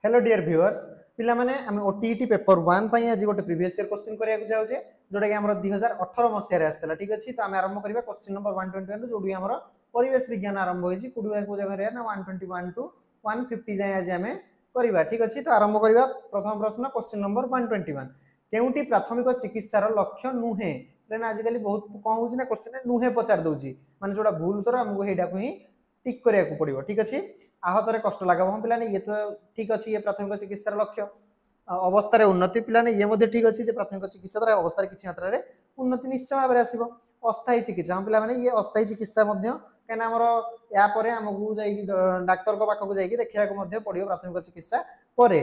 Hello dear viewers पिला माने आम ओटीईटी पेपर 1 पई आज गोटे प्रीवियस ईयर क्वेश्चन करिया जाउछे जोटा कि हमर 2018 मसिया रे आस्तेला ठीक अछि तो हम आरंभ करिबा क्वेश्चन नंबर 121 जोडी हमर परिवेश विज्ञान आरंभ होइछि कुडुआ को जगह रे ना 121 टू 150 जाय आज हमें करिबा ठीक अछि तो आरंभ करिबा प्रथम प्रश्न क्वेश्चन नंबर 121 केउटी प्राथमिक चिकित्सार लक्ष्य नुहे लेना आज काली बहुत कोन होछि ना क्वेश्चन नुहे पचार दउछि माने जोडा भूल उतर हमको हेडा को ही टिक करिया को पड़िबो ठीक अछि आहतरे कष्ट लाग हम पिलाने ये तो ठीक अच्छे ये प्राथमिक चिकित्सार लक्ष्य अवस्था उन्नति पिलाने ये ठीक अच्छे जे प्राथमिक चिकित्सा द्वारा अवस्था किसी मात्रा रे उन्नति निश्चय भाव में आसो अस्थायी चिकित्सा हम पिलाने ये अस्थायी चिकित्सा कहीं आमर यापर आमको डाक्तर पाखक जाकि देखा पड़ो प्राथमिक चिकित्सा पर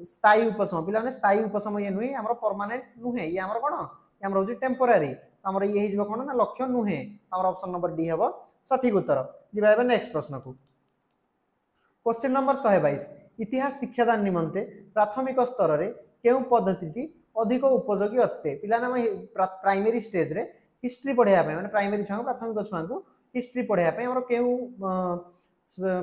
स्थायी उपशम पिला स्थायी उपशम ये नुहे आम परमानेंट नुहे ये आम कौन आम रोज टेम्पोरारी आमर ये कौन ना लक्ष्य नुहे आम ऑप्शन नंबर डी हम सठिक उत्तर जी नेक्स्ट प्रश्न को क्वेश्चन नंबर 122 इतिहास शिक्षादान निमंते प्राथमिक स्तर रे केउ पद्धति अधिक उपयोगी अटे पिला नाम प्राइमरी स्टेज रे हिस्ट्री पढ़ाया माने प्राइमरी छुआ प्राथमिक छुआ को हिस्ट्री पढ़ाया हमर केउ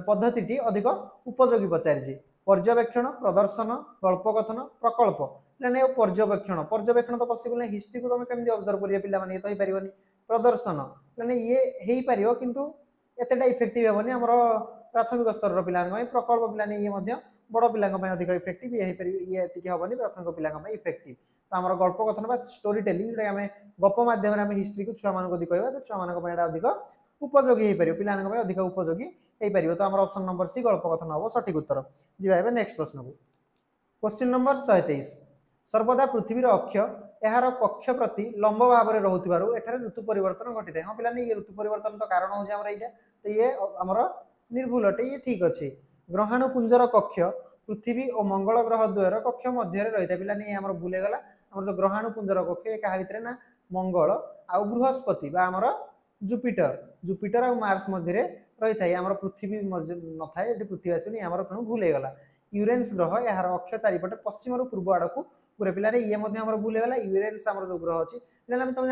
पद्धति अधिक उपयोगी पचारि पर्यवेक्षण प्रदर्शन गल्पकथन प्रकल्प पिला पर्यवेक्षण पर्यवेक्षण तो पॉसिबल नहीं हिस्ट्री को तुम केमि ऑब्जर्व करिया पिला माने तो ही परिबनी प्रदर्शन माने ये हेई परियो किंतु एतेटा इफेक्टिव हेबनी हमर प्राथमिक स्तर पिला प्रकल्प पिलाने ये बड़ पिला अधिक इफेक्टिव ये हेनी प्राथमिक पिला इफेक्टिव तो आम गल्पकथन स्टोरी टेलिंग जो आम गप मध्यम हिस्ट्री को छुआ मान कह छुआ मान अधिक उपयोगी हो पिला अधिक उपयोगी हो पार तो आम ऑप्शन नंबर सी गल्पकथन हम सठिक उत्तर जी नेक्स्ट प्रश्न को क्वेश्चन नंबर 123 सर्वदा पृथ्वीर अक्ष यार कक्ष प्रति लंब भाव में रोथबार एठार ऋतु परिवर्तन घटी था हाँ पिलाने ये ऋतु परिवर्तन तो कारण हो तो ये आमर निर्भुल अटे ये ठीक अच्छे ग्रहाणुपुंजर कक्ष पृथ्वी और मंगल ग्रह द्वयर कक्ष मध्य रही था पिलाने आमर भूलेगला आम जो ग्रहाणुपुंजर कक्ष क्या भितर ना मंगल आउ बृहस्पति आमर जुपिटर जुपिटर और मार्स मध्य रही था आमर पृथ्वी न था ये पृथ्वी आसनी आमर तेणु भूलेगला यूरेन्स ग्रह यार अक्ष चारिपटे पश्चिम पूर्व आड़ को पूरे पिलाने ये भूलेगला यूरेन्स आमर जो ग्रह अच्छी पिला तुम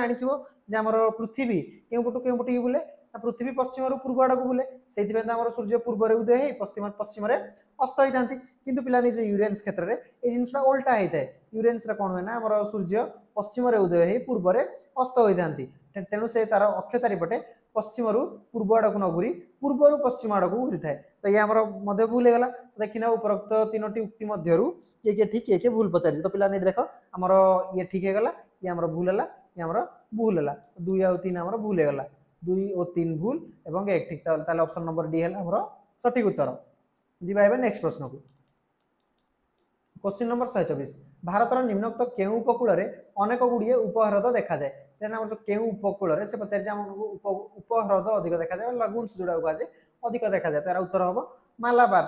जान पृथ्वी केउ पटू बुले पृथ्वी पश्चिम पूर्व आड़ को बुले से सूर्य पूर्व उदय हो पश्चिम पश्चिम अस्त होता किंतु पिलाने जो यूरेन्स क्षेत्र में ये जिनसा उल्टा होता है यूरेन्स कौन हुए ना आम सूर्य पश्चिम उदय हो पूर्व अस्त होता तेणु से तार अक्ष चारिपटे पश्चिम पूर्व आड़ को न घूरी पूर्व पश्चिम आड़ को घूरी थाए तो ये आम भूल होगा देखना उपरोक्त तीनोटी उक्ति मध्य किए ठीक किए भूल पचार तो पिला देख आमर ये ठीक होगा ये आम भूल है ये आम भूल है 2 और 3 आम भूल होगा 2 और 3 भूल एवं 1 ठीक ऑप्शन नंबर डी है आमर सठिक उत्तर जी नेक्स्ट प्रश्न को क्वेश्चन नंबर 124 भारतर निम्नोक्त केउ उपकूल अनेक गुड़िए उपहृद देखा जाए जो केउ उपकूल से पचार उपहृद अधिक देखा जाए लगुन्स जोड़ा कहुए अधिक देखा जाए तार उत्तर हम मालाबार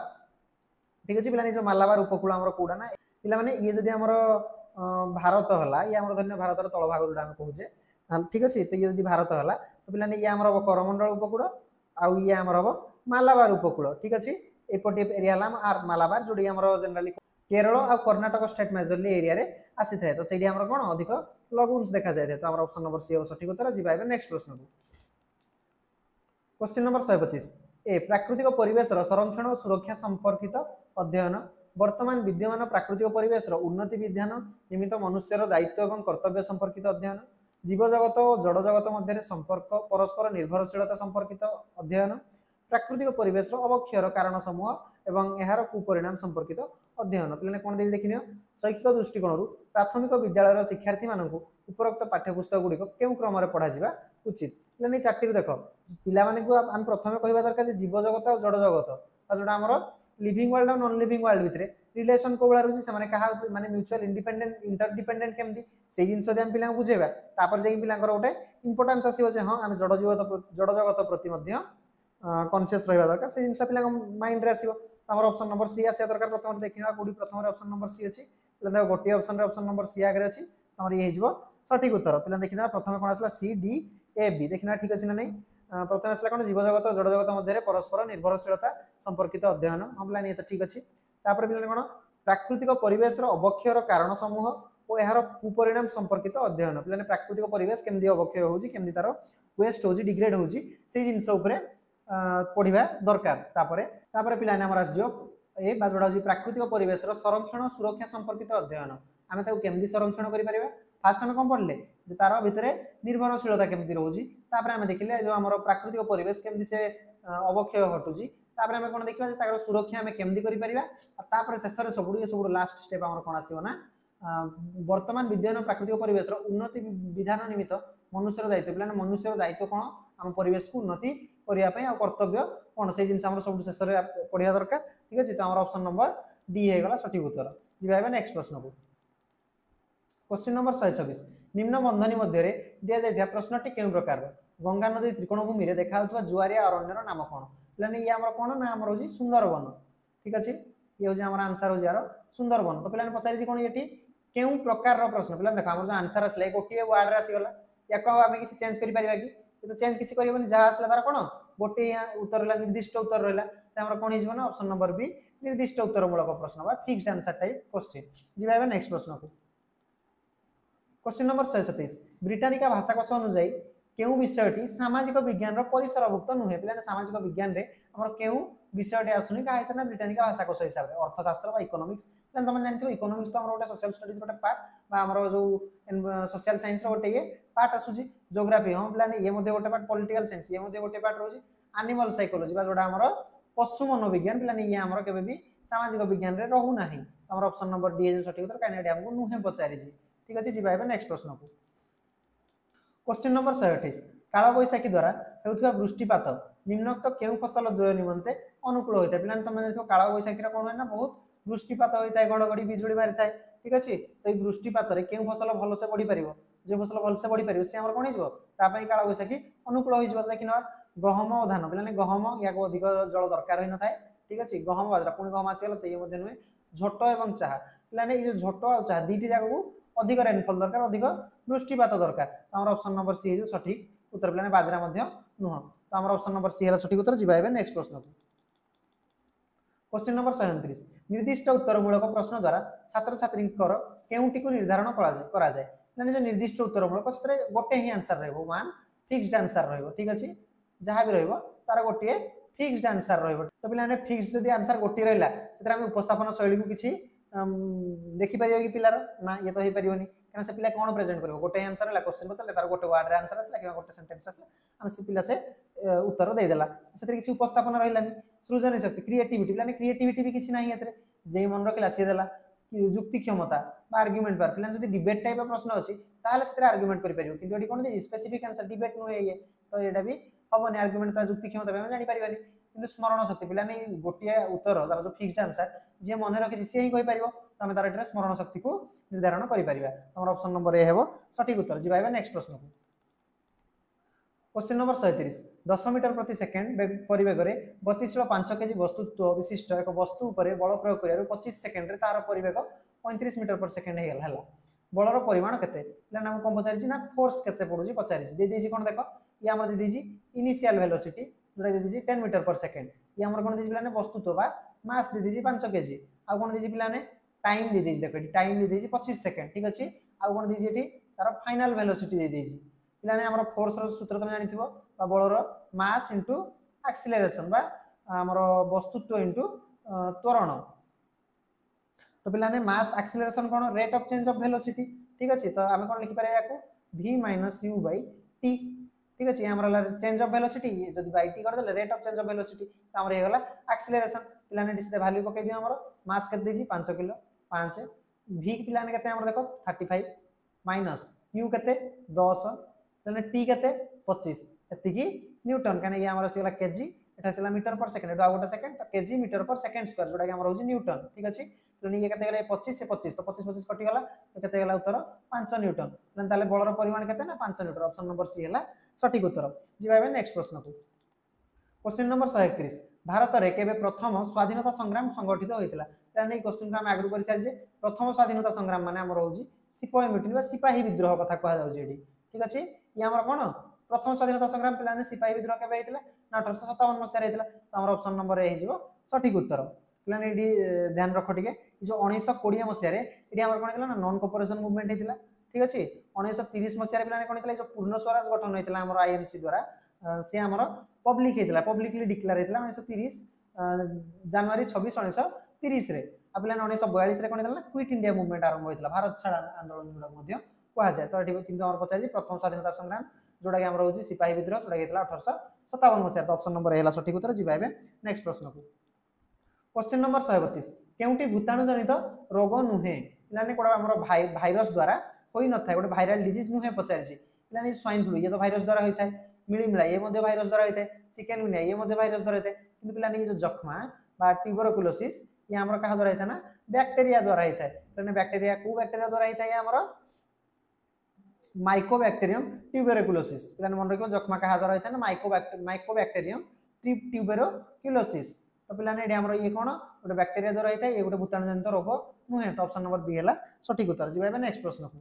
ठीक अच्छे पिलानी जो मालाबार उपकूल आम कौटा ना पिला ये जदि आमर भारत है ये आम धन्य भारत तल भाग जोड़ा कहे ठीक अच्छे तो ये भारत है तो पिलानी ये आम करमंडल उपकूल आउ ये आम हम मालाबार उपकूल ठीक अच्छे एपटे एरिया आर मालाबार जोड़ी आम जनराली केरल और कर्णाटक स्टेट मेजरली एरिया रे आसी थाए तो सेठी हमर कोन अधिक लगुन्स देखा जाय तो हमर ऑप्शन नंबर सी हो सठिक उत्तर जी पाइबे नेक्स्ट प्रश्न को क्वेश्चन नंबर 125 ए प्राकृतिक परिवेश रो संरक्षण और सुरक्षा संपर्कित अध्ययन वर्तमान विद्यमान प्राकृतिक परिवेश रो उन्नति विधान निमित्त मनुष्यर दायित्व और कर्तव्य संपर्कित अध्ययन जीव जगत और जड़ जगत मध्य संपर्क परस्पर निर्भरशीलता संपर्कित अध्ययन प्राकृतिक परिवेश अवक्षयर कारण समूह एवं यार कुपरिणाम संपर्कित अध्ययन पे कौन देखिए देखनी शैक्षिक दृष्टिकोण प्राथमिक विद्यालय शिक्षार्थी मानक उपरोक्त पाठ्यपुस्तक गुड़िक क्यों क्रम पढ़ा उचित पे चार्टी देख पिला आम प्रथम कह दरकार जीव जगत और जड़ जगत और जोटा आम लिविंग वर्ल्ड और नॉन लिविंग वर्ल्ड भितर रिलेशन को भाया रोचे से माने म्यूचुअल इंडिपेंडेंट इंटरडिपेंडेंट केमती से जिनस आम पिला बुझेगा तापर जाकि पिला गोटे इंपोर्टान्स आसो हाँ आम जड़ जगत प्रति कनसीयस रहा दरकार से जिन पिला माइंड रे आसो आम ऑप्शन नंबर सी आसा दरकार प्रथम देखा कौटी प्रथम ऑप्शन नंबर सी अच्छी पे गोटे ऑप्शन नंबर सी आगे अच्छी आम ये सठिक उत्तर पे देखना प्रथम कौन आसला सी डी ए बी देखना ठीक अच्छे ना नहीं प्रथम आसला कौन जीव जगत जड़ जगत मध्य परस्पर निर्भरशीलता संपर्कित अध्ययन हम लाइन तो ठीक अच्छे तापर पे कौन प्राकृतिक परिवेश अवक्षयर कारण समूह और यार कुपरिणाम संपर्कित अध्ययन पे प्राकृतिक परिवेश केमती अवक्षय होमती तार वेस्ट हो डिग्रेड हो जिनस पढ़ा दरकार तापर पिलाने आमर आस ए बा जोड़ा होची प्राकृतिक परिवेश रो संरक्षण सुरक्षा संपर्कित अध्ययन आमे ताको केमदी संरक्षण करि परिबा फास्ट आमे कोन पढले जे तार भितरे निर्भरशीलता केमदी रहउची तापर आमे देखिले जो हमर प्राकृतिक परिवेश केमदी से अवक्षय घटुची तापर आमे कोन देखिबा जे ताकर सुरक्षा आमे केमदी करि परिबा तापर शेष रे सबुडु लास्ट स्टेप हमर कोन आसीबो ना वर्तमान विद्यमान प्राकृतिक परिवेश उन्नति विधान निमित्त मनुष्यर दायित्व पे मनुष्यर दायित्व कौन आम परिवेश को उन्नति करने आ कर्तव्य कौन से जिन सब शेष पढ़ा दरकार ठीक है। तो आम ऑप्शन नंबर डी है सठिक उत्तर जी नेक्स्ट प्रश्न को क्वेश्चन नंबर 126 निम्न बंधनी मध्य दि जाइए प्रश्नटी क्यों प्रकार गंगा नदी त्रिकोणभूमि में देखा जुआरिया अरण्यर नाम कौन पे ये आम कौन ना आम हूँ सुंदरबन ठीक अच्छे ये हूँ आम आंसर हूँ यार सुंदरबन तो पे पचार कौन ये क्यों प्रकार प्रश्न पे देख आम जो आंसर आसला गोटे वार्ड आसीगला या आम किसी चेंज कर तो चेंज किसी कर जहाँ आसला तार कौन गोटे उत्तर रहा निर्दिष्ट उत्तर रहा कौन हो ऑप्शन नंबर बी निर्दिष्ट उत्तरमूलक प्रश्न फिक्स्ड आंसर टाइप क्वेश्चन जी नेक्स्ट प्रश्न को क्वेश्चन नंबर 127 ब्रिटानिका भाषाकोश अनुଯାयी क्यों विषयटी सामाजिक विज्ञान परिसरभुक्त नुहे पे सामाजिक विज्ञान रे हमर क्यों विषयटी आसुनी का हिसाब ब्रिटानिका भाषाकोश हिसाब से अर्थशास्त्र इकोनॉमिक्स तुम जानते इकोनॉमिक्स तो गोटे सोशल स्टडीज गोटे पार्ट जो सोशल साइंस गोटे ये पार्ट आसूची ज्योग्राफी हाँ पे ये गोटे पार्ट पॉलिटिकल साइंस ये गोटे पार्ट रोज एनिमल साइकोलॉजी जोटा आमर पशु मनोविज्ञान पे ये आमर के सामाजिक विज्ञान रे रहू ना आम ऑप्शन नंबर डी है सठिक उत्तर कहीं आमको नुहे पचारि ठीक अच्छे जी नेक्स्ट प्रश्न को क्वेश्चन नंबर 128 काल बैशाखी द्वारा होता वृष्टिपात निम्नोक्त क्यों फसल द्वय निमंते अनुकूल होता है पे तुम देखो काल बैशाखी कौन है ना बहुत वृष्टिपात होता है घड़घड़ी बिजुड़ी मारी थाए ठीक अच्छे तो ये वृष्टिपात क्यों फसल भलसे बढ़ी पार जो फसल भलसे बढ़ी पार सी आम कौन होतापाई काल बैशाखी अनुकूल हो देखी ना गहम और धान पे गहम या अधिक जल दरकार होता है ठीक अच्छे गहम बाजरा पुणी गहम आसगला तो ये नुहे झोट और चाह पे ये झोट और चाह दुईटी जगह को अधिक रेनफल दरकार अधिक वृष्टिपात दरकार तो ऑप्शन नंबर सी है सठिक उत्तर पे बाजरा नुह तो आम ऑप्शन नंबर सी है सठिक उत्तर जी नेक्स्ट प्रश्न को क्वेश्चन नंबर 129 निर्दिष्ट उत्तरमूलक प्रश्न द्वारा छात्र छात्री केउटी को निर्धारण करा जाए जो निर्दिष्ट उत्तरमूलक गोटे ही आंसर रही वन फिक्स्ड आंसर रही ठीक अच्छे जहाँ भी तार गोटे फिक्स्ड आंसर रही तो पे फिक्स्ड जब आंसर गोटे रहा उपस्थापन शैली को किसी देखिपर कि पिलार ना ये तो हो पारे क्या से पिला कौन प्रेजेंट कर गोटे आंसर है क्वेश्चन पचारे तार गोटे वार्ड आंसर आसला कि गोटे सेंटेंस आसला आम से पिला से उत्तर देदेला से किसी उपस्थापन रही सृजन शक्ति क्रिएटिविटी पे क्रिएटिविटी भी किसी ना जे मन रखा सी देला जुक्ति क्षमता आर्ग्युमेंट पार पे जो डिबेट टाइप प्रश्न अच्छी ताल आर्ग्युमेंट करें कि कौन स्पेसिफिक आंसर डिबेट नुहे ये तो यहाँ भी हेनी आर्ग्युमेंट जुक्ति क्षमता जापर कि स्मरण शक्ति पे गोटे उत्तर तार जो फिक्स्ड आंसर जी मन रखी सी ही कहीपर तो आम तार स्मरण शक्ति को निर्धारण कर ऑप्शन नंबर ए है सठिक उत्तर जी नेक्स्ट प्रश्न को क्वेश्चन नंबर 130 10 मीटर प्रति सेकेंड परिवेग गतिशील 5 केजी वस्तुत्व विशिष्ट एक वस्तु उपर बल प्रयोग कर 25 सेकेंड तार परिवेग 35 मीटर पर सेकेंड है बलर परिमाण के कौन पचारि ना फोर्स के पड़ू पचारि दे कौन देख ये आम दे इनिशियल वेलोसिटी जोटा दे 10 मीटर पर सेकेंड ये आम कौन दे पे वस्तुत्व बा मास दे 5 केजी आउ कौन दे पे टाइम दे देख टाइम दे 25 सेकेंड ठीक अच्छे आउ कौन दे तार फाइनाल वेलोसिटी दे पे आम फोर्स सूत्र तुम जानी बलर मास इंटू एक्सिलरेशन आमर वस्तुत्व इंटू त्वरण तो पे मास एक्सिलरेशन कौन rate of change of velocity ठीक अच्छे तो आम कौन लिखिपर या v minus u by T ठीक अच्छे आम चेंज ऑफ वेलोसिटी जब बै टी करदे rate of change of velocity तो आम होगा एक्सिलरेशन पे सीधे वैल्यू पकई दियो आम मास के 5 किलो 5 v पे के देख 35 माइनस यू के 10 टी के 25 एति न्यूटन कहीं ये सीगला केजी एटा मीटर पर सेकेंड एटा गोटे सेकेंड तो केजी मीटर पर सेकेंड स्क्वायर जोटा कि रोज न्यूटन ठीक अच्छे ये के 25 से 25 तो 25 25 कटिगला तो के उत्तर 5 न्यूटन ताले बलर परिमाण के 5 न्यूटन ऑप्शन नंबर सी है सठिक उत्तर जी नेक्स्ट प्रश्न को क्वेश्चन नंबर 131 भारत में केबे प्रथम स्वाधीनता संग्राम संगठित होता है क्वेश्चन को आम आगु कर सारी प्रथम स्वाधीनता संग्राम मान आम रोज सिपाही मिटिंग सिपाही विद्रोह कथा कहुच्छे ठीक अच्छे ये आम कौन प्रथम स्वाधीनता संग्राम पे सिपाही विद्रोह के ना 1857 मसीह तो आम ऑप्शन नंबर ए हो सठिक उत्तर पे ध्यान रख टे जो 1920 मसीह कौन ना नॉन कोऑपरेशन मूवमेंट होता ठीक अच्छे 1930 मसीह पे कौन जो पूर्ण स्वराज गठन होता है आईएनसी द्वारा सी आम पब्लिक होता पब्लिकली डिक्लेयर होता 1930 जनवरी 26 1930 रे आ पिलाने 1942 रे कोन देला क्विट इंडिया मूवमेंट आरंभ होइतला भारत छाड़ आंदोलन जोडा मध्य कहा जाय तो एठी किंतु हमर पचारि प्रथम स्वाधीनता संग्राम जोडा कि हमर होची सिपाही विद्रोह जोडा हेतला 1857 मसिया तो ऑप्शन नंबर हेला सठिक उत्तर जिबा हेबे नेक्स्ट प्रश्न को क्वेश्चन नंबर 132 केउटी भूताणु जनित रोग नुहे पिलाने कोडा हमर भाइरस द्वारा होई न थाय गोटे भाइरल डिजीज नुहे पचारछि पिलाने स्वाइन फ्लू ये तो भाइरस द्वारा होई थाय मिलिमला ये मध्ये भाइरस द्वारा होई थाय चिकनगुनिया ये मध्ये भाइरस द्वारा होई थाय किंतु पिलाने जो जखमा बा ट्यूबरकुलोसिस ये हमर कहा द्वारा होई थाय ना बैक्टीरिया द्वारा होई थाय पिलाने बैक्टीरिया को बैक्टीरिया द्वारा होई थाय हमर माइकोबैक्टीरियम ट्यूबरकुलोसिस पिलाने मन रखियो जखमा कहा द्वारा होई थाय ना माइकोबैक्टीरियम ट्यूबरकुलोसिस तो पिलाने एडी हमर ये कोन गोटे बैक्टीरिया द्वारा होई थाय ये गोटे भूताणु जनित रोग नुहे तो ऑप्शन नंबर बी हैला सठिक उत्तर जिबा नेक्स्ट प्रश्न को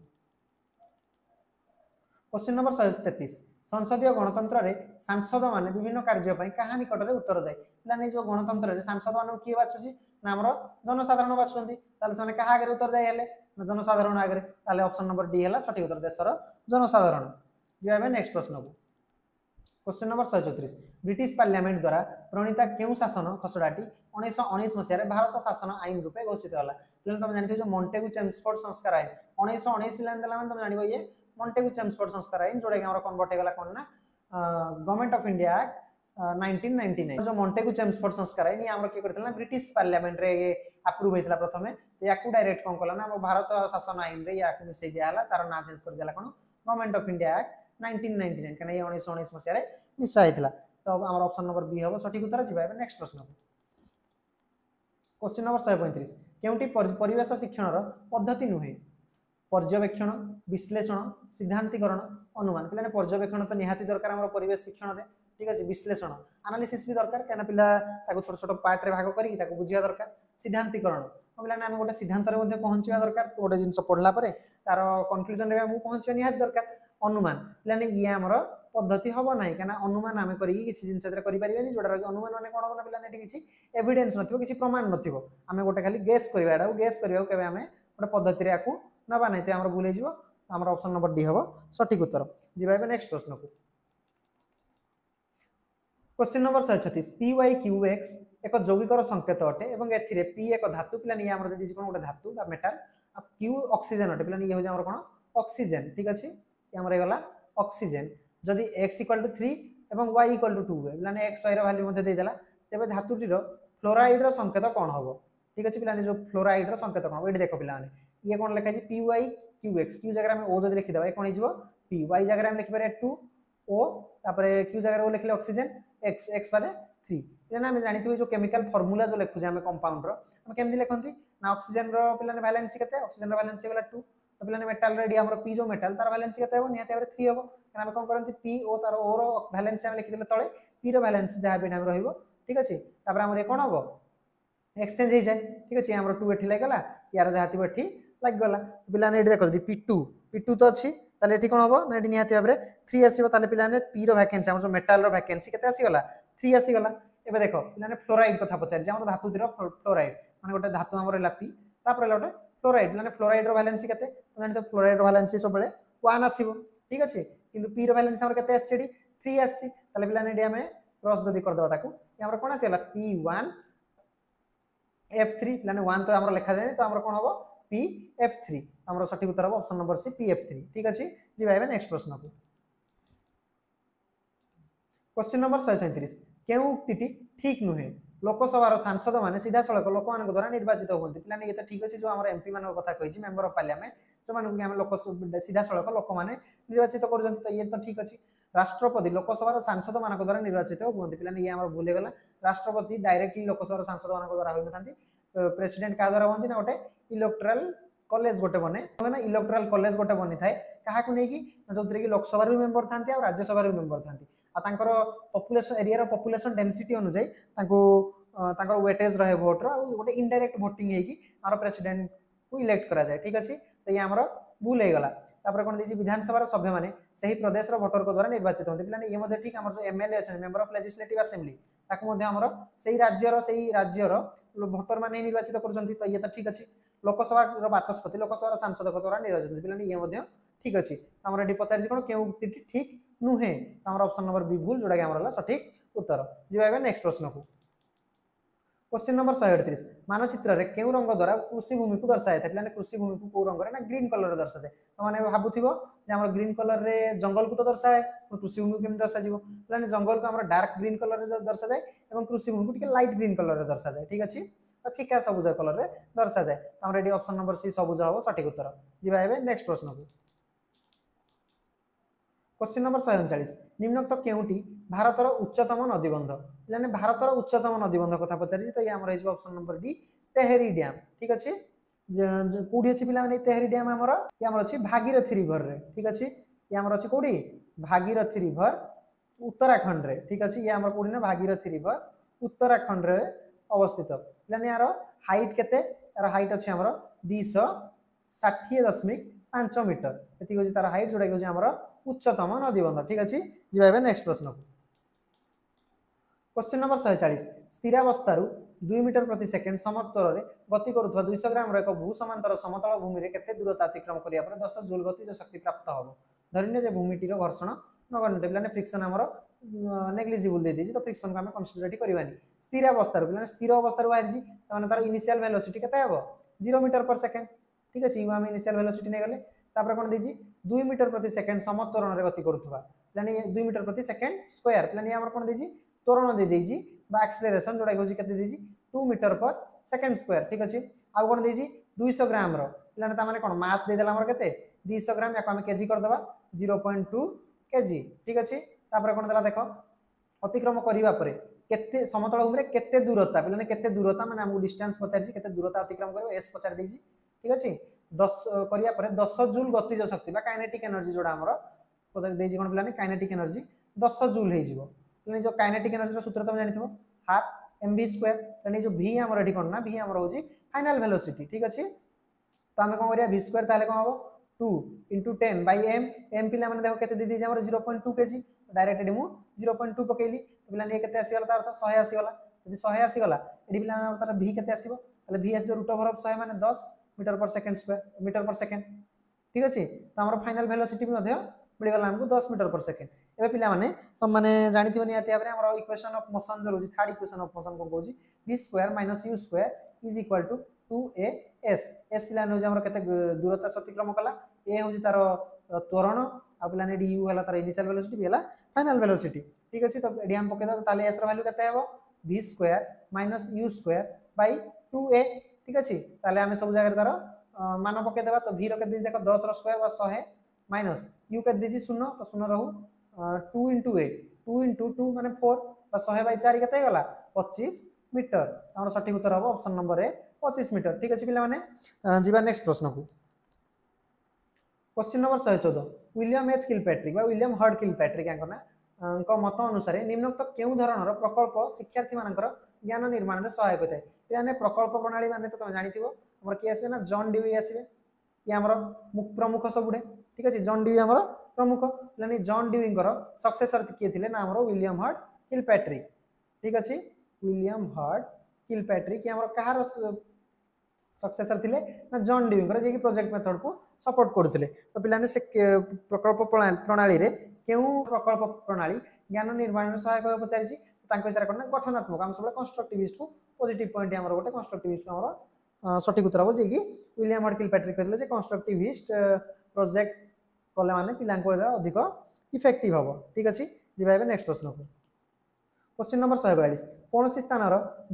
क्वेश्चन नंबर 133 संसदीय गणतंत्र रे सांसद माने विभिन्न कार्य पई कहा निकट रे उत्तर दे पिलाने जो गणतंत्र रे सांसद माने की बाछुची ना हमर जनसाधारण बाछुंती ताले सने कहा आगे उत्तर दे हेले जनसाधारण आगे ताले ऑप्शन नंबर डी हैला सठिक उत्तर देशर जनसाधारण जिबा नेक्स्ट प्रश्न को क्वेश्चन नंबर 134 ब्रिटिश पार्लियामेंट द्वारा प्रणीता केउ शासन खसड़ाटी 1919 मसिया रे भारत शासन आईन रूपे घोषित होला पिलाने तुम जानथि जो मॉन्टेगु चेम्सफोर्ड संस्कार आईन 1919 पिलाने देला माने तुम जानिबो ये मॉन्टेगु चेम्सफोर्ड संस्कार आईन जोडा कि हमर कन्वर्ट हेगला कोन ना गवर्नमेंट ऑफ इंडिया एक्ट 1999 जो मॉन्टेगु चेम्सफोर्ड संस्कार आईन ये हमर के करथला ब्रिटिश पार्लियामेंट रे ये अप्रूव हेतला प्रथमे याकू डायरेक्ट कोन कला ना भारत शासन आईन रे याकू मिसै दिया हला तार ना चेंज कर देला कोन गवर्नमेंट ऑफ इंडिया एक्ट 1999 कने 1919 मसिया रे मिसा हेतला तो हमर ऑप्शन नंबर बी हबो सठिक उत्तर जिबा नेक्स्ट प्रश्न क्वेश्चन नंबर 135 केउटी परिवेश शिक्षण रो पद्धति नुहे पर्यवेक्षण विश्लेषण सिद्धांतीकरण अनुमान पिलाने पर्यवेक्षण तो निहाती दरकार हमर परिवेश शिक्षण रे ठीक अछि विश्लेषण एनालिसिस भी दरकार केना पिला ताको छोट छोट पार्ट रे भाग करी ताको बुझिया दरकार सिद्धांतीकरण पिलाने हम गोटे सिद्धांत रे मध्ये पहुंचीबा दरकार गोटे जिंस पढला परे तार कंक्लूजन रे हम पहुंचीबा निहाती दरकार अनुमान पिलाने ये हमर पद्धति हबो नाही केना अनुमान आमे करी किछि जिंस रे करि परिबेनी जोडा रे अनुमान माने कोन होना पिलाने किछि एविडेंस नथिबो किछि प्रमाण नथिबो आमे गोटे खाली गेस करबा एडा गेस करबा केबे आमे गोटे पद्धति रे आकू नबा नाही ते हमर भूल जिवो हमर ऑप्शन नंबर डी हबो सठिक उत्तर जिबा नेक्स्ट प्रश्न को क्वेश्चन नंबर 136 PyQx एक यौगिकर संकेत अटे एवं एथिरे P एक धातु पिलाने ये हमर दिछि कोन गोटे धातु बा मेटल आ Q ऑक्सीजन अटे पिलाने ये हो हमर कोन ऑक्सीजन ठीक अछि ये हमर गला ऑक्सीजन जदि x = 3 एवं y = 2 पिलाने x ର वैल्यू मध्ये दे देला तबे धातुटी रो फ्लोराइड रो संकेत कोन हबो ठीक अछि पिलाने जो फ्लोराइड रो संकेत कोन एठी देखो पिलाने ये कोन लिखा छी PyQx Q जगह में O जदि लिखि देबा कोन हिजबो P y जगह में लिखि पारे 2 O तापरे Q जगह ओ लिखले ऑक्सीजन x x पारे 3 एना हम जानिथि जो केमिकल फार्मूला जो लिखु जे हम कंपाउंड रो हम केमदि लिखंती ना ऑक्सीजन रो पिलाने वैलेंसी केते ऑक्सीजन रो वैलेंसी वाला 2 तो पिलाने मेटल रेडी हमर P जो मेटल तार वैलेंसी केते हो निहाते 3 हो कारण हम कोन करंती P O तार O रो वैलेंसी हम लिखि देले तळे P रो वैलेंसी जहा भी नाम रहइबो ठीक अछि तापर हमर कोन हबो एक्सचेंज हो जाए ठीक अछि हमर 2 एठी लागला यार जहाती एठी लाग गला पिलाने एठी देखो P2 तो अछि ताले एठी कोन हबो ना एठी निहाती बाबरे 3 आसीबो ताले पिलाने P रो वैकेंसी हमर जो मेटल रो वैकेंसी केते आसी गला 3 आसी गला एबे देखो पिलाने फ्लोराइड कथा पचारि जे हमर धातु दिरो फ्लोराइड माने गोटे धातु हमर हैला P तापर गोटे फ्लोराइड माने फ्लोराइड रो वैलेंसी केते तो जानि तो फ्लोराइड रो वैलेंसी सब बेले 1 आसीबो ठीक अछि किंतु P रो वैलेंसी हमर केते आसी 3 आसी ताले पिलाने एडी हमें क्रॉस जदी कर दवा ताकू हमर कोन आसी हला P1 F3 पिलाने 1 तो हमर लिखा जाय तो हमर कोन हबो PF3 हमर सठिक उत्तर हबो ऑप्शन नंबर सी PF3 ठीक अछि जिबाइबे नेक्स्ट प्रश्न को क्वेश्चन नंबर 137 केउ उक्तिटी ठीक नुहे लोकसभा सांसद माने सीधा सड़क लोक मान द्वारा निर्वाचित होती पिलाने ये तो ठीक अछि जो हमर एमपी मान कथा कहिछि मेंबर ऑफ पार्लियामेंट जो मान कि हम लोक सीधा सड़क लोक माने निर्वाचित करजंती तो ये तो ठीक अछि राष्ट्रपति लोकसभा सांसद मान द्वारा निर्वाचित होती पिलाने ये हमर भूल गला राष्ट्रपति डायरेक्टली लोकसभा सांसद मान द्वारा होई नथांती प्रेसिडेंट का द्वारा होती ना गोटे इलेक्टोरल कॉलेज गोटे बने ना इलेक्टोरल कॉलेज गोटे बनी थाए कहा को नेकी जो कि लोकसभा रे मेंबर थांती और राज्यसभा रे मेंबर थांती आ तांकर पॉपुलेशन एरिया रो पॉपुलेशन डेंसिटी अनुसार तांको तांकर वेटेज रहे वोट रो गोटे इनडायरेक्ट वोटिंग हे कि आरो प्रेसिडेंट को इलेक्ट करा जाय ठीक अछि तो ये हमरो भूल हे गला तापर कोन दिछि विधानसभा रो सभ्य माने सही प्रदेश रो वोटर को द्वारा निर्वाचित होते पिलाने ये मध्ये ठीक हमर जो एमएलए अछि मेंबर ऑफ लेजिस्लेटिव असेंबली ताको मध्ये हमरो सही राज्य रो वोटर माने निर्वाचित करजंती तो ये तो ठीक अछि लोकसभा रो बाचस्पति लोकसभा रो सांसद को द्वारा निर्वाचित पिलाने ये मध्ये ठीक अछि हमर एडी पचारि कोन केउ उक्ति ठीक नुहे हमर ऑप्शन नंबर बी भूल जोडा के हमर हला सठिक उत्तर जिबाबे नेक्स्ट प्रश्न को क्वेश्चन नंबर 138 मानचित्र रे केउ रंग द्वारा कृषि भूमि को दर्शाए था माने कृषि भूमि को रंग रे ना ग्रीन कलर दर्शा जाए तो माने भाबुथिबो जे हमर ग्रीन कलर रे जंगल को तो दर्शाए कृषि भूमि केम दर्शा जीवो माने जंगल को हमर डार्क ग्रीन कलर रे दर्शा जाए एवं कृषि भूमि को टिके लाइट ग्रीन कलर रे दर्शा जाए ठीक अछि तो फिका सबुज कलर रे दर्शा जाए तो हमर एडी ऑप्शन नंबर सी सबुज हो सठिक उत्तर जिबा हेबे नेक्स्ट प्रश्न को क्वेश्चन नंबर 139 निम्नोक्त केउटी भारतर उच्चतम नदीबंध माने भारतर उच्चतम नदीबंध कथा पचारि तो ये हमर हे option number D Tehri dam ठीक अछि कोडी अछि पिला माने तेहरी डैम हमर ये हमर अछि भागीरथी रिवर रे ठीक अछि ये हमर अछि कोडी भागीरथी रिवर उत्तराखंड रे ठीक अछि ये हमर कोडी ना भागीरथी रिवर उत्तराखंड रे अवस्थित माने यार हाइट केते यार हाइट अछि हमर 260.5 मीटर एति होछि तार हाइट जोडा होछि हमर उच्चतम नदीबंध ठीक अछि जिबा नेक्स्ट प्रश्न को क्वेश्चन नंबर 140 स्थिरावस्था 2 मीटर प्रति सेकेंड समतल रे गति करुवा 200 ग्राम रे एक भू समांतर समतल भूमि रे केते दूरता अतिक्रम करिया पर 10 जूल गतिज शक्ति प्राप्त होबो धरिने जे भूमिटी रो घर्षण नगण्य माने फ्रिक्शन हमर नेग्लिजिबल दे दिछि तो फ्रिक्शन को हम कंसीडर करिवानी स्थिरावस्था माने स्थिर अवस्था रो बाहर जी माने तार इनिशियल वेलोसिटी केते हेबो 0 मीटर पर सेकेंड ठीक अछि हम इनिशियल वेलोसिटी नै गले तापर कोन देछि 2 मीटर प्रति सेकेंड समत्वरण रे गति करुवा माने 2 मीटर प्रति सेकेंड स्क्वायर माने हमर कोन देछि त्वरण दे देछि बा एक्सेलरेशन जोडा होछि केते देछि 2 मीटर पर सेकेंड स्क्वायर ठीक अछि आ कोन देछि 200 ग्राम रो माने ता माने कोन मास दे देला हमर केते 200 ग्राम या हम केजी कर देबा 0.2 केजी ठीक अछि तापर कोन देला देखो अतिक्रम करिवा परे केते समतल भूमि रे केते दूरता माने केते दूरता माने हमहु डिस्टेंस पचारि छी केते दूरता अतिक्रम करियो एस पचारि देछि ठीक अछि 10 करिया परे 10 जूल गतिज शक्ति बा काइनेटिक एनर्जी जोडा हमर पचारि देछि कोन प्लान काइनेटिक एनर्जी 10 जूल हे जिवो माने जो काइनेटिक एनर्जी रो सूत्र तुम जानिथिबो हाफ mv स्क्वायर माने जो v हमर एठी कोन ना v हमर होछि फाइनल वेलोसिटी ठीक अछि तो हम कोन करिया v स्क्वायर ताले कोन हबो 2 * 10 / m m पिला माने देखो केते दे दिजे हमर 0.2 केजी डायरेक्ट एडी मु 0.2 पकेली पिला ने केते आसी गला तार 100 आसी गला यदि 100 आसी गला एडी पिला तार v केते आसीबो ताले v आसी √100 माने 10 मीटर पर सेकंड स्क्वायर मीटर पर सेकंड ठीक अछि तो हमर फाइनल वेलोसिटी भी मध्य मिल गला हमको 10 मीटर पर सेकंड एबे पिला माने तुम माने जानिथिबो नियाती भाबरे हमर इक्वेशन ऑफ मोशन जो होछि थर्ड इक्वेशन ऑफ मोशन कोन कहूछि v² - u² = 2as s पिला ने हमर केते दूरता अतिक्रम कला a होछि तार त्वरण आ पिला ने du हला तार इनिशियल वेलोसिटी भी हला फाइनल वेलोसिटी ठीक अछि तो एडी हम पके द ताले s र वैल्यू केते हेबो v² - u² / 2a ठीक अछि ताले हम सब जगह तार मान पके देबा तो v रो केते देखो 10 रो स्क्वायर बा 100 माइनस u केते दिछि 0 तो 0 रहू 2 * a 2 * 2 माने 4 बा 100/4 केते गला 25 मीटर हमर सठिक उत्तर हो ऑप्शन नंबर ए 25 मीटर ठीक अछि पिला माने जीवा नेक्स्ट प्रश्न को question number 114 William H Kilpatrick बा विलियम हर्ड किलपैट्रिक आंकना को मत अनुसार निम्नोक्त केउ धरणर प्रकल्प शिक्षार्थी मानकर ज्ञान निर्माण रे सहायक होतै याने प्रकल्प प्रणाली माने तो तुम जानिथिबो हमर के आसे ना जॉन डीवी आसीबे ये हमर प्रमुख सबुडे ठीक अछि जॉन डीवी हमर प्रमुख यानी जॉन डीवी कर सक्सेसर के थिले ना हमर विलियम हर्ड किलपैट्रिक ठीक अछि विलियम हर्ड किलपैट्रिक ये हमर कहार सक्सेसर थिले ना जॉन डीवी कर जे कि प्रोजेक्ट मेथड को सपोर्ट करथिले तो पिलाने से प्रकल्प प्रणाली रे केउ प्रकल्प प्रणाली ज्ञान निर्माण रे सहायक पचारि छी तांको हिसाब करना गठनात्मक हम सब कंस्ट्रक्टिविस्ट को पॉजिटिव पॉइंट हमर गोटे कंस्ट्रक्टिविस्ट हमर सठिक उत्तर हो जे कि विलियम हर्ड किलपैट्रिक कहले जे कंस्ट्रक्टिविस्ट प्रोजेक्ट कले माने पिलां को अधिक इफेक्टिव हो ठीक अछि जिबाबे नेक्स्ट प्रश्न को क्वेश्चन नंबर 142 कौन सी स्थान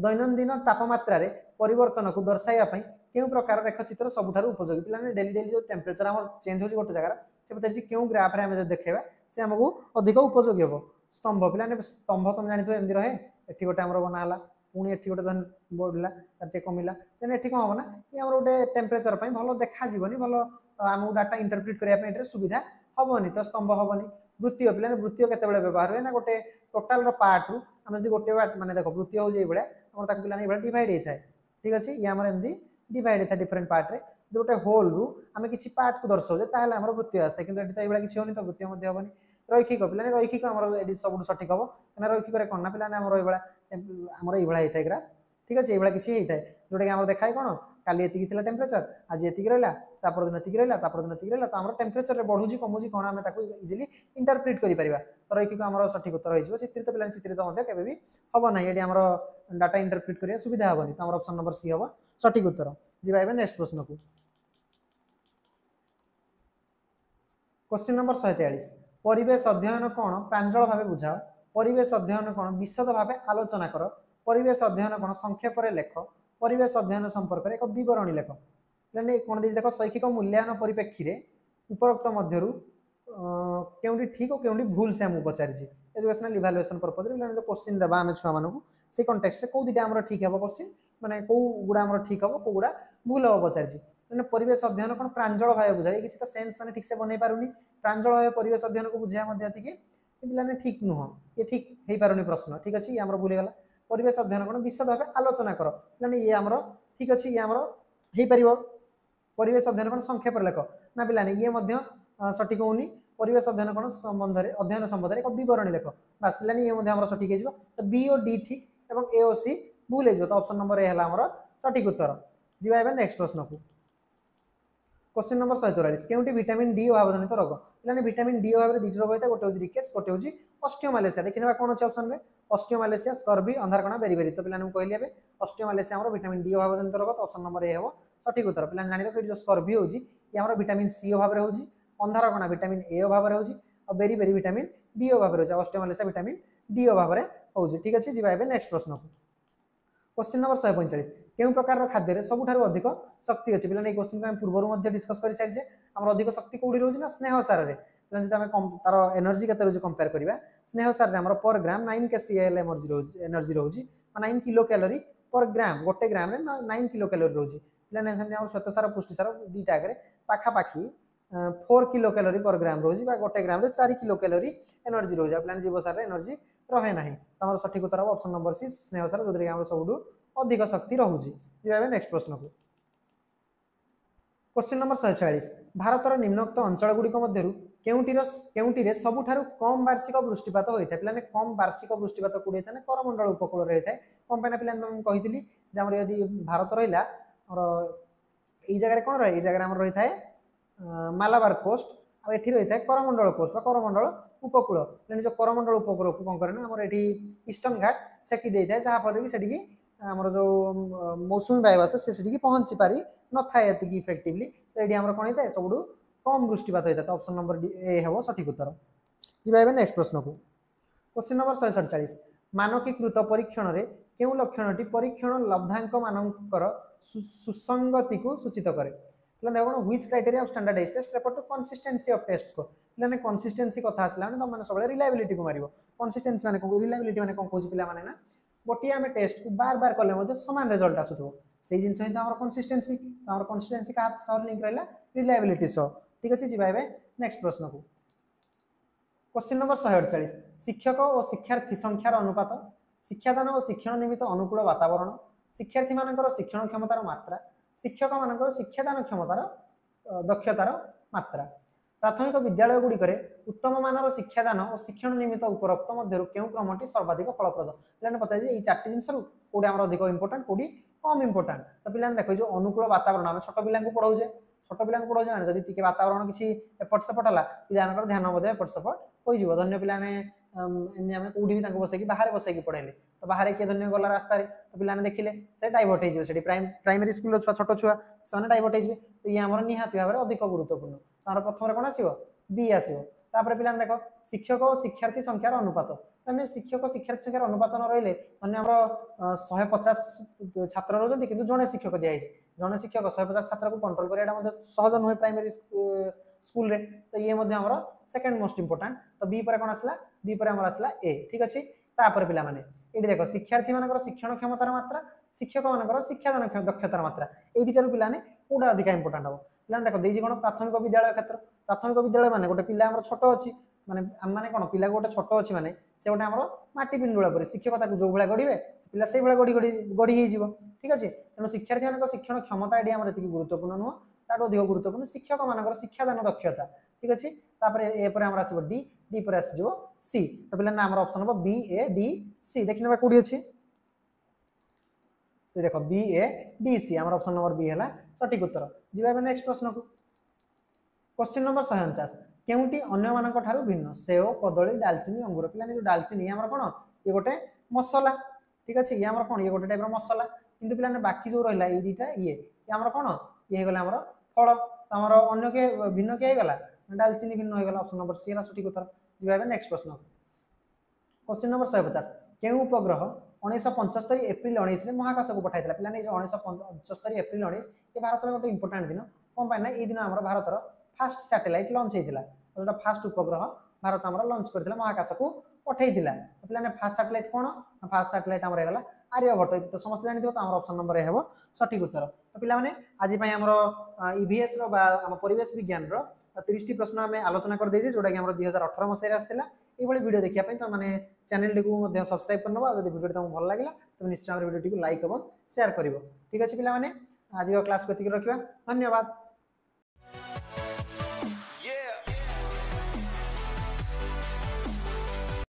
दैनंदिन तापमात्रा रे परिवर्तन को दर्शाइया पई केउ प्रकार रेखाचित्र सबुठारु उपयोगी पिलाने डेली डेली जो टेंपरेचर हमर चेंज होजी गोटे जगह से पतर केउ ग्राफ रे हम जो देखेबा से हमको अधिक उपयोगी हो स्तंभ पिलाने स्तंभ तुम जानिथो एंदी रहे एठी गोटे हमर बना हला पुनी एठी गोटे जन बढ़ला ताते कमिला तेने एठी कोन होबो ना ये हमर गोटे टेंपरेचर पई भलो देखा जीवनी भलो हमहु डाटा इंटरप्रेट करिया पई एटे सुविधा हबोनी तो स्तंभ हबोनी वृत्तीय पिलाने वृत्तीय केते बेले व्यवहार होय ना गोटे टोटल रो पार्ट रु हम जदी गोटे माने देखो वृत्तीय हो जे बेले हमर ताक पिलाने बेले डिवाइड हेइ थाए ठीक अछि ये हमर एंदी डिवाइड हेइ थाए डिफरेंट पार्ट रे गोटे होल रु हम किछि पार्ट को दर्शाउ जे ताहले हमर वृत्तीय आस्ते किंतु एठी त एबेला किछि होनी तो वृत्तीय मध्ये हबोनी रैखिक पिलाने रैखिक हमर एडी सबुड सठिक हबो ना रैखिक रे कोन ना पिलाने हमर एबेला एबेला हेइ थाए ग्राफ ठीक अछि एबेला किछि हेइ थाए जोटे कि हमर देखाय कोन काली एतिकी थिला टेम्परेचर आज एतिकी रहला तापर दिन एतिकी रहला तापर दिन एतिकी रहला तो हमर टेम्परेचर रे बढ़ुची कमुची कोन हमें ताको इजीली इंटरप्रेट करि परिबा तो रैखिक हमर सठिक उत्तर होइजो चित्रित पिलान चित्रित मध्ये केबे भी हबो नै एडी हमर डाटा इंटरप्रेट करिया सुविधा हबनी तो हमर ऑप्शन नंबर सी हबो सठिक उत्तर जिबा एबे नेक्स्ट प्रश्न को क्वेश्चन नंबर 143 परिवेश अध्ययन कोन प्रांजल भाबे बुझाओ परिवेश अध्ययन कोन विशद भाबे आलोचना करो परिवेश अध्ययन कोन संक्षेप रे लेख परिवेश अध्ययन संपर्क रे एक विवरणी लेख माने कोन देज देखो शैक्षिक मूल्यांकन परिप्रेक्षी रे उपरोक्त मध्यरु केउंडी ठीक और केउंडी भूल से हम पचारि छी एजुकेशनल इवैल्यूएशन पर्पस रे जो क्वेश्चन देबा हम छुआ मानकु से कॉन्टेक्स्ट रे को दिटा हमर ठीक हेबो क्वेश्चन माने को गुडा हमर ठीक हेबो को गुडा भूल हेबो पचारि छी माने परिवेश अध्ययन कोन प्रांजल भाबे बुझाय किछि त सेंस माने ठीक से बनै पारुनी प्रांजल भाबे परिवेश अध्ययन को बुझिया मध्ये अति कि पिलाने ठीक नुह ये ठीक हेई पारुनी प्रश्न ठीक अछि हमर भूल गेला परिवेश अध्ययन कोन विशद भाबे आलोचना करो माने ये हमर ठीक अछि ये हमर हेई परिबो परिवेश अध्ययन कोन संक्षेप लेख ना पिलाने ये मध्ये सठिक होनी परिवेश अध्ययन कोन संबंध रे अध्ययन संबंध रे एक विवरणी लेख बस पिलाने ये मध्ये हमर सठिक हेजिबो तो बी और डी ठीक एवं ए और सी भूल हेजिबो तो ऑप्शन नंबर ए हला हमर सठिक उत्तर जिबा एबे नेक्स्ट प्रश्न को क्वेश्चन नंबर 144 केउटी विटामिन डी अभाव जनित रोग पिलाने विटामिन डी अभाव रे दुटी रोग होता गोटे होची रिकेट्स गोटे होची ऑस्टियोमालेशिया देखिनबा कोन अछि ऑप्शन रे ऑस्टियोमालेशिया स्कर्वी अंधारकणा बेरी तो पिलाने कहली एबे ऑस्टियोमालेशिया हमर विटामिन डी अभाव जनित रोग तो ऑप्शन नंबर ए हेबो सठिक उत्तर पिलाने जानि रखि जो स्कर्वी होची ये हमर विटामिन सी अभाव रे होची अंधारकणा विटामिन ए अभाव रे होची और बेरी विटामिन बी अभाव रे होची ऑस्टियोमालेशिया विटामिन डी अभाव रे होची ठीक अछि जिबा एबे नेक्स्ट प्रश्न को क्वेश्चन नंबर 145 केउ प्रकार खाद्य रे सबुठारु अधिक शक्ति अछि पिलाने ए क्वेश्चन हम पूर्वरु मध्ये डिस्कस करि सारि जे हमर अधिक शक्ति कोडी रहउछि ना स्नेह सार रे पिलाने जते हम तार एनर्जी केते रहउछि कंपेयर करिबा स्नेह सार रे हमर पर ग्राम 9 kcal एनर्जी रहउछि 9 किलो कैलोरी पर ग्राम गोटे ग्राम रे 9 किलो कैलोरी रहउछि पिलाने सेम हमर श्वेत सार पुष्टि सार दीटा करे पाखा पाखी 4 किलो कैलोरी पर ग्राम रहउछि बा गोटे ग्राम रे 4 किलो कैलोरी एनर्जी रहउछि पिलाने जीव सार रे एनर्जी रहे नाही हमर सठिक उत्तर ऑप्शन नंबर सी स्नेह सार जोदरे हमर सबुडू अधिक शक्ति रहउछि जेबे नेक्स्ट प्रश्न को क्वेश्चन नंबर 146 भारतर निम्नोक्त अंचल गुडी मध्यरु केउंटी रे सबुठारु कम वार्षिक वृष्टिपात होइता पिलाने कम वार्षिक वृष्टिपात कुडी थाने करमंडल उपकूल रे थाए कम पाना पिलाने हम कहितली जे हमर यदि भारत रहिला और एई जगह रे कोन रहे एई जगह रे हमर रहि थाए मालाबार कोस्ट आ एठी रहि थाए करमंडल कोस्ट बा करमंडल उपकूल लेकिन जो करमंडल उपकूल को कोन करे ना हमर एठी ईस्टर्न घाट छेकी देइ थाए जहा पर कि सेठी की हमर जो मौसमी वायु आसे से सेठी की पहुंची पारी न थाए एति की इफेक्टिवली तो एठी हमर कोन हिताए सबडू कम वृष्टिपात होइता तो ऑप्शन नंबर डी ए हेबो सठिक उत्तर जिबा एबे नेक्स्ट प्रश्न को क्वेश्चन नंबर 147 मानकीकृत परीक्षण रे केउ लक्षणटी परीक्षण लब्धांक मानकर सुसंगति को सूचित करे प्लान देखो which criteria of standardized test refer to consistency of test को प्लान कंसिस्टेंसी कथा आसला तो माने सबले रिलायबिलिटी को मारिबो कंसिस्टेंसी माने को रिलायबिलिटी माने कोन कहूची पिला माने ना गोटी आमे टेस्ट को बार बार करले मध्ये समान रिजल्ट आसुथबो सेही जिंस हिता हमर कंसिस्टेंसी का सर लिंक रहला रिलायबिलिटी सो ठीक अछि जी भाई नेक्स्ट प्रश्न को क्वेश्चन नंबर 148 शिक्षक और शिक्षार्थी संख्यार अनुपात शिक्षादान और शिक्षण निमित्त अनुकूल वातावरण शिक्षार्थी मानकर शिक्षण क्षमतार मात्रा शिक्षक मानकर शिक्षादान क्षमतार दक्षतार मात्रा प्राथमिक विद्यालय गुडी करे उत्तम मानर शिक्षादान और शिक्षण निमित्त उपरोक्त मध्यरु केउ क्रमटी सर्वाधिक फलप्रद पिलाने पचाइ जे ई चारटी जिंसरु कोडी हमर अधिक इंपोर्टेंट कोडी कम इंपोर्टेंट तो पिलाने देखो जो अनुकूल वातावरण हम छोट पिलांको पढाउजे छोट पिलांको पढाउजे माने जदी टिके वातावरण किछि एपट सेपट हला पिलानकर ध्यान मध्ये एपट सेपट होई जिवो धन्य पिलाने एने हम कोडी भी तांको बसे की बाहर बसे की पढाइले तो बाहर के धन्य गला रास्ता रे तो पिलाने देखिले से डाइवर्ट हे जिवो सेठी प्राइमरी स्कूल छोट छुआ सने डाइवर्ट हे जिवे तो ये हमर निहाती भाबरे अधिक गुरुत्वपूर्ण तार प्रथम रे कोन आसीबो बी आसीबो तापर पिलाने देखो शिक्षक और शिक्षार्थी संख्यार अनुपात माने शिक्षक शिक्षार्थी संख्यार अनुपात न रहिले माने हमर 150 छात्र रहजंती किंतु जणे शिक्षक दिया हिजे जणे शिक्षक 150 छात्र को कंट्रोल करियाडा मध्ये सहज न होय प्राइमरी स्कूल रे तो ये मध्ये हमर सेकंड मोस्ट इंपोर्टेंट तो बी पर कोन आसला बी पर हमर आसला ए ठीक अछि तापर पिला माने एठी देखो शिक्षार्थी मानकर शिक्षण क्षमतार मात्रा शिक्षक मानकर शिक्षादान दक्षतार मात्रा ए दिटारु पिलाने कोडा अधिक इंपोर्टेंट हो पिलाने देखो देजी कोन प्राथमिक विद्यालय क्षेत्र प्राथमिक विद्यालय माने गोटे पिला हमर छोट अछि माने माने कोन पिला गोटे छोट अछि माने से गोटे हमर माटी पिंडुळा पर शिक्षक ताकू जो भला गडिबे पिला सेई भला गडी हे जिवो ठीक अछि तनो शिक्षार्थी मानकर शिक्षण क्षमता एडी हमर एति गुरुत्वपूर्ण नुह ताडो अधिक गुरुत्वपूर्ण शिक्षक मानकर शिक्षादान दक्षता ठीक अछि तापर ए पर हमर आसीबो डी डी पर आसीबो सी तो पिला हमर ऑप्शन हो बी ए डी सी देखिनबा कोडी अछि तो देखो बी ए डी सी आम ऑप्शन नंबर बी है सठिक उत्तर जी नेक्स्ट प्रश्न को क्वेश्चन नंबर 149 केउटी अन्य मानक ठारू भिन्न सेव कदली डालचीनी अंगूर पिलाने जो डालचीनी आमर कोन ये गोटे मसला ठीक अछि ये आमर कोन ये गोटे टाइप मसला किंतु पिलाने बाकी जो रहला ये दीटा ये आमर कोन ये गला आमर फल आमर अन्य के भिन्न के गला डालचीनी भिन्न हो गला ऑप्शन नंबर सी सठिक उत्तर जी नेक्स्ट प्रश्न क्वेश्चन नंबर 150 केउ उपग्रह 1975 एप्रिल 19 महाकाश को पठाई पिलाने जो 1975 एप्रिल 19 ये भारत में गोटे इंपोर्टेंट दिन कौन पाई ना ये दिन आमर भारतर फास्ट सैटेलाइट लॉन्च होता जो फास्ट उपग्रह भारत आम लॉन्च करथिला महाकाश को पठेइथिला पिलाने फास्ट सैटेलाइट कोन फास्ट सैटेलाइट हमर हेगला आर्यभट्ट तो समस्त जानि तो हमर ऑप्शन नंबर हेबो सठिक उत्तर तो पिला माने आज पई हमर ईवीएस रो बा हम परिवेश विज्ञान रो 30 टी प्रश्न हमें आलोचना कर देछि जोटा कि हमर 2018 मसिया रे आस्थिला ए बळी वीडियो देखिया पई तो माने चैनल को मध्ये सब्सक्राइब करनबा यदि वीडियो तुमको भल लागला तो निश्चय वीडियो को लाइक एवं शेयर करिवो ठीक अछि पिला माने आज क्लास को एतिक रखिबा धन्यवाद।